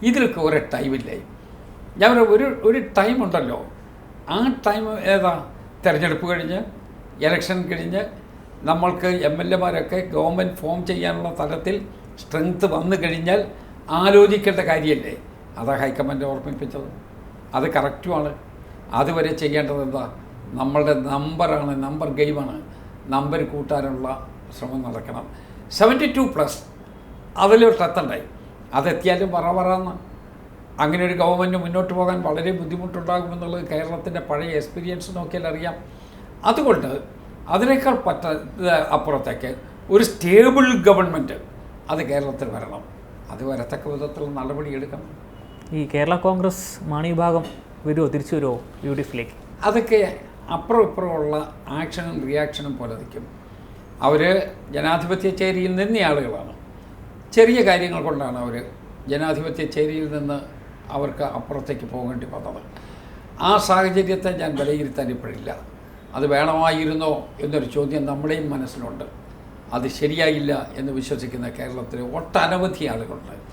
ഇതിലൊക്കെ ഒരു ടൈമില്ലേ? ഞാൻ ഒരു ടൈമുണ്ടല്ലോ, ആ ടൈം ഏതാ? തിരഞ്ഞെടുപ്പ് കഴിഞ്ഞ്, ഇലക്ഷൻ കഴിഞ്ഞ്, നമ്മൾക്ക് MLA-മാരൊക്കെ ഗവൺമെൻറ് ഫോം ചെയ്യാനുള്ള തലത്തിൽ സ്ട്രെങ്ത്ത് വന്നു കഴിഞ്ഞാൽ ആലോചിക്കേണ്ട കാര്യമല്ലേ? അതാ ഹൈക്കമാൻഡ് ഓർമ്മിപ്പിച്ചത്. അത് കറക്റ്റുമാണ്. അതുവരെ ചെയ്യേണ്ടത് എന്താ? നമ്മളുടെ നമ്പറാണ്, നമ്പർ ഗെയിമാണ്. നമ്പർ കൂട്ടാനുള്ള ശ്രമം നടക്കണം. 72+ അതിലോട്ടെത്തണ്ടായി. അതെത്തിയാലും പറന്ന് അങ്ങനെ ഒരു ഗവൺമെൻറ് മുന്നോട്ട് പോകാൻ വളരെ ബുദ്ധിമുട്ടുണ്ടാകുമെന്നുള്ളത് കേരളത്തിൻ്റെ പഴയ എക്സ്പീരിയൻസ് നോക്കിയാൽ അറിയാം. അതുകൊണ്ട് അതിനേക്കാൾ അപ്പുറത്തേക്ക് ഒരു സ്റ്റേബിൾ ഗവൺമെൻറ് അത് കേരളത്തിൽ വരണം. അത് വരത്തക്ക വിധത്തിലുള്ള നടപടിയെടുക്കണം. ഈ കേരള കോൺഗ്രസ് മാണി വിഭാഗം വരുമോ, തിരിച്ചു വരുമോ UDF-ലേക്ക്? അതൊക്കെ അപ്പുറം ഇപ്പുറമുള്ള ആക്ഷനും റിയാക്ഷനും പോലെ നിൽക്കും. അവർ ജനാധിപത്യ ചേരിയിൽ നിന്ന ആളുകളാണ്. ചെറിയ കാര്യങ്ങൾ കൊണ്ടാണ് അവർ ജനാധിപത്യ ചേരിയിൽ നിന്ന് അവർക്ക് അപ്പുറത്തേക്ക് പോകേണ്ടി വന്നത്. ആ സാഹചര്യത്തെ ഞാൻ വിലയിരുത്താൻ ഇപ്പോഴില്ല. അത് വേണമായിരുന്നോ എന്നൊരു ചോദ്യം നമ്മുടെയും മനസ്സിലുണ്ട്. അത് ശരിയായില്ല എന്ന് വിശ്വസിക്കുന്ന കേരളത്തിലെ ഒട്ടനവധി ആളുകളുണ്ട്.